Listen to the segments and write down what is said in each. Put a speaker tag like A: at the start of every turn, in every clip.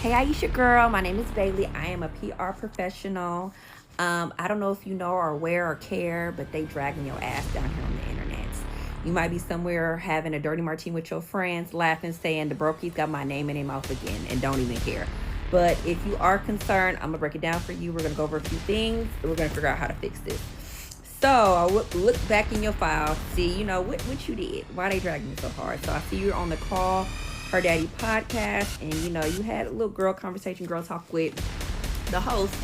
A: Hey, Ayesha girl, my name is Bailey. I am a PR professional. I don't know if you know or aware or care, but they dragging your ass down here on the internet. You might be somewhere having a dirty martini with your friends, laughing, saying the brokies got my name in their mouth again and don't even care. But if you are concerned, I'm gonna break it down for you. We're gonna go over a few things. We're gonna figure out how to fix this. So I look back in your file, see, what you did. Why they dragging you so hard? So I see you're on the Call Her Daddy podcast, and you had a little girl talk with the host.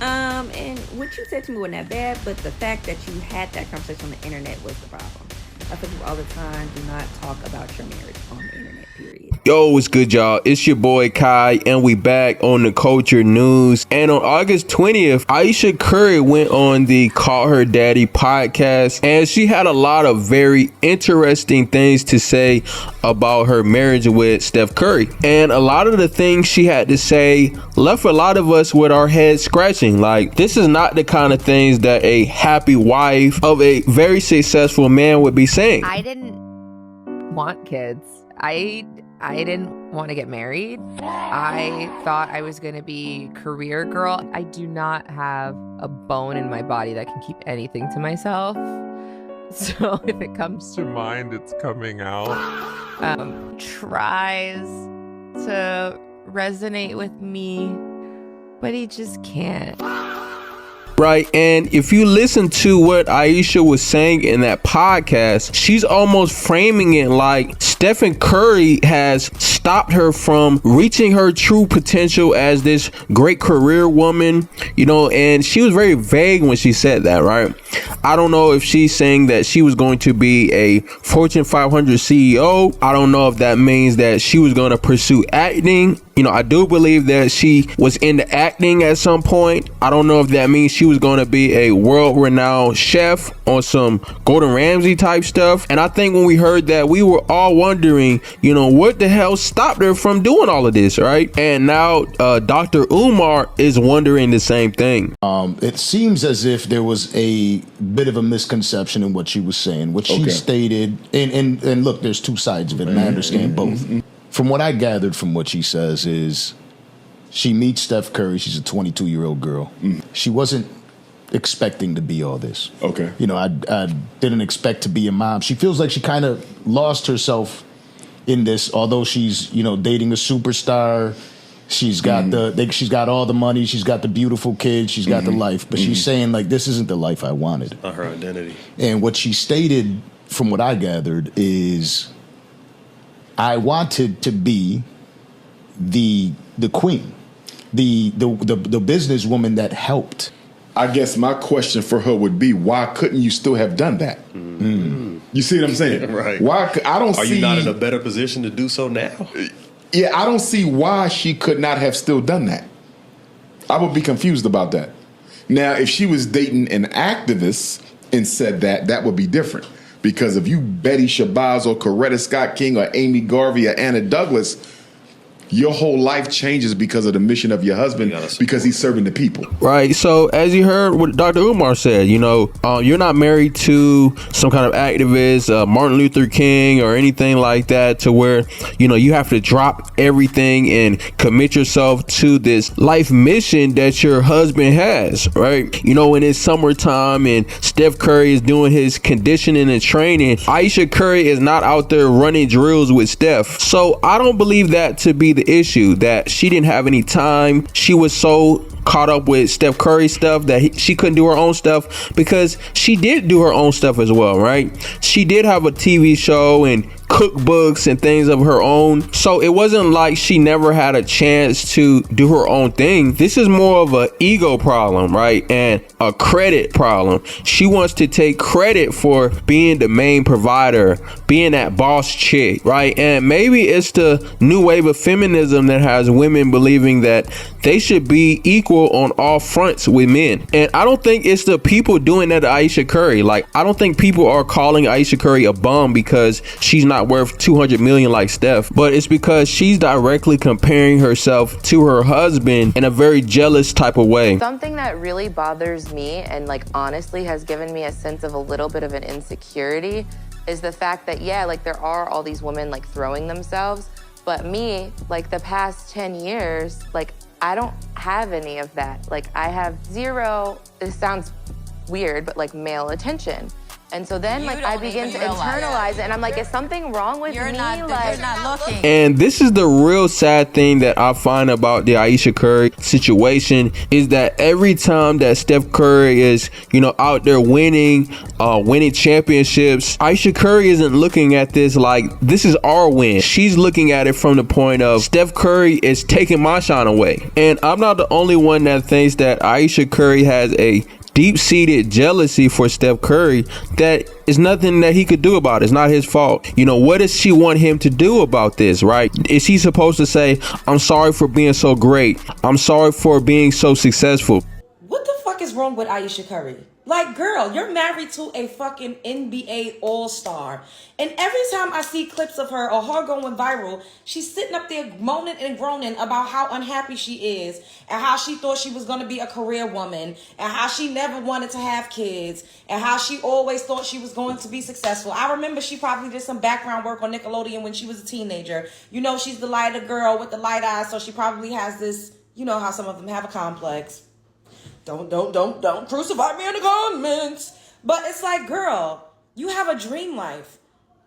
A: And what you said to me wasn't that bad, but the fact that you had that conversation on the internet was the problem. I tell people all the time, do not talk about your marriage on the internet, period.
B: Yo, what's good, y'all? It's your boy Kai, and we back on the culture news. And on August 20th, Ayesha Curry went on the Call Her Daddy podcast, and she had a lot of very interesting things to say about her marriage with Steph Curry. And a lot of the things she had to say left a lot of us with our heads scratching. Like, this is not the kind of things that a happy wife of a very successful man would be saying.
C: I didn't want kids. I didn't want to get married. I thought I was going to be career girl. I do not have a bone in my body that can keep anything to myself. So if it comes to
D: mind, it's coming out.
C: Tries to resonate with me, but he just can't.
B: Right, and if you listen to what Ayesha was saying in that podcast, she's almost framing it like Stephen Curry has stopped her from reaching her true potential as this great career woman, and she was very vague when she said that, right? I don't know if she's saying that she was going to be a Fortune 500 CEO. I don't know if that means that she was going to pursue acting. I do believe that she was into acting at some point. I don't know if that means she was going to be a world-renowned chef on some Gordon Ramsay type stuff. And I think when we heard that, we were all wondering, what the hell stopped her from doing all of this, right? And now Dr. Umar is wondering the same thing.
E: It seems as if there was a bit of a misconception in what she was saying, what she stated. And look, there's two sides of it, and I understand both. From what I gathered from what she says is she meets Steph Curry. She's a 22-year-old girl. She wasn't expecting to be all this.
F: Okay.
E: I didn't expect to be a mom. She feels like she kind of lost herself in this, although she's, dating a superstar. She's got she's got all the money. She's got the beautiful kids. She's got the life. But she's saying, like, this isn't the life I wanted.
F: Not her identity.
E: And what she stated, from what I gathered, is I wanted to be the queen, the businesswoman that helped.
F: I guess my question for her would be, why couldn't you still have done that? You see what I'm saying?
G: Right.
F: Are
G: you not in a better position to do so now?
F: Yeah, I don't see why she could not have still done that. I would be confused about that. Now, if she was dating an activist and said that, that would be different. Because if you Betty Shabazz or Coretta Scott King or Amy Garvey or Anna Douglas, your whole life changes because of the mission of your husband, because he's serving the people.
B: Right. So as you heard what Dr. Umar said, you're not married to some kind of activist, Martin Luther King or anything like that, to where, you have to drop everything and commit yourself to this life mission that your husband has. Right. When it's summertime and Steph Curry is doing his conditioning and training, Ayesha Curry is not out there running drills with Steph. So I don't believe that to be the issue, that she didn't have any time. She was so caught up with Steph Curry stuff that she couldn't do her own stuff, because she did do her own stuff as well, right? She did have a TV show and cookbooks and things of her own. So it wasn't like she never had a chance to do her own thing. This is more of an ego problem, right? And a credit problem. She wants to take credit for being the main provider, being that boss chick, right? And maybe it's the new wave of feminism that has women believing that they should be equal on all fronts with men. And I don't think it's the people doing that to Ayesha Curry. Like, I don't think people are calling Ayesha Curry a bum because she's not worth 200 million like Steph, but it's because she's directly comparing herself to her husband in a very jealous type of way.
C: Something that really bothers me and honestly has given me a sense of a little bit of an insecurity is the fact that, there are all these women throwing themselves, But me, like the past 10 years, like I don't have any of that. Like I have zero, it sounds weird, but like male attention. And so then like I begin to internalize it and I'm like, is something wrong with me?
D: You're not looking.
B: And this is the real sad thing that I find about the Ayesha Curry situation is that every time that Steph Curry is, out there winning championships, Ayesha Curry isn't looking at this like this is our win. She's looking at it from the point of Steph Curry is taking my shine away. And I'm not the only one that thinks that Ayesha Curry has a deep-seated jealousy for Steph Curry that is nothing that he could do about it. It's not his fault. What does she want him to do about this, right? Is he supposed to say, I'm sorry for being so great. I'm sorry for being so successful?
H: What the fuck is wrong with Ayesha Curry? Like, girl, you're married to a fucking NBA all-star. And every time I see clips of her or her going viral, she's sitting up there moaning and groaning about how unhappy she is and how she thought she was going to be a career woman and how she never wanted to have kids and how she always thought she was going to be successful. I remember she probably did some background work on Nickelodeon when she was a teenager. She's the lighter girl with the light eyes, so she probably has this, how some of them have a complex. Don't crucify me in the comments. But it's like, girl, you have a dream life.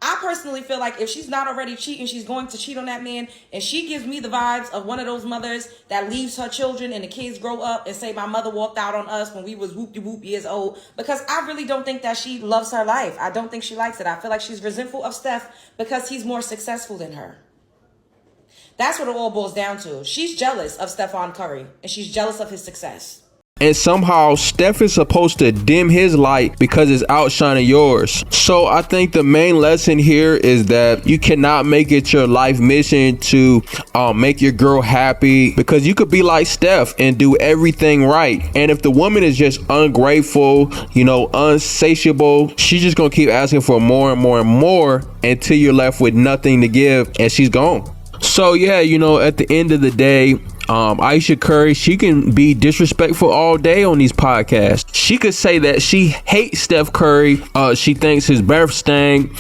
H: I personally feel like if she's not already cheating, she's going to cheat on that man. And she gives me the vibes of one of those mothers that leaves her children and the kids grow up and say, my mother walked out on us when we was whoop-de-whoop years old. Because I really don't think that she loves her life. I don't think she likes it. I feel like she's resentful of Steph because he's more successful than her. That's what it all boils down to. She's jealous of Stephon Curry and she's jealous of his success.
B: And somehow Steph is supposed to dim his light because it's outshining yours. So I think the main lesson here is that you cannot make it your life mission to make your girl happy, because you could be like Steph and do everything right. And if the woman is just ungrateful, unsatiable, she's just gonna keep asking for more and more and more until you're left with nothing to give and she's gone. So yeah, at the end of the day, Ayesha Curry, she can be disrespectful all day on these podcasts. She could say that she hates Steph Curry. She thinks his breath stank.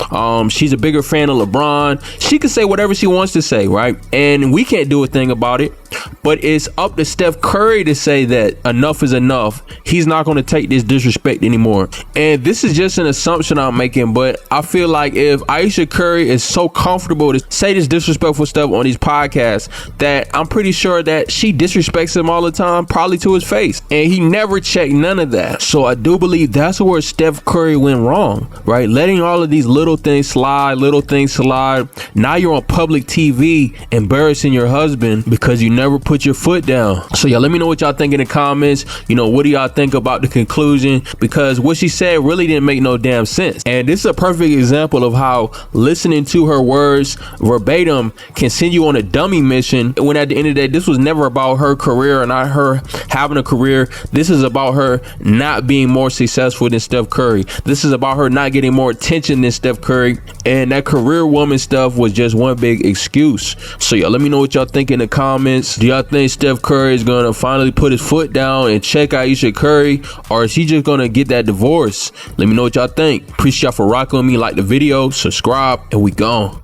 B: She's a bigger fan of LeBron. She could say whatever she wants to say, right? And we can't do a thing about it. But it's up to Steph Curry to say that enough is enough. He's not going to take this disrespect anymore. And this is just an assumption I'm making, but I feel like if Ayesha Curry is so comfortable to say this disrespectful stuff on these podcasts, that I'm pretty sure that she disrespects him all the time, probably to his face. And he never checked none of that. So I do believe that's where Steph Curry went wrong, right? Letting all of these little things slide. Now you're on public TV embarrassing your husband because you never put your foot down. So y'all let me know what y'all think in the comments. What do y'all think about the conclusion? Because what she said really didn't make no damn sense. And this is a perfect example of how listening to her words verbatim can send you on a dummy mission, when at the end of the day, this was never about her career or not her having a career. This is about her not being more successful than Steph Curry. This is about her not getting more attention than Steph Curry. And that career woman stuff was just one big excuse. So y'all let me know what y'all think in the comments. Do y'all think Steph Curry is going to finally put his foot down and check Ayesha Curry, or is he just going to get that divorce? Let me know what y'all think. Appreciate y'all for rocking with me. Like the video, subscribe, and we gone.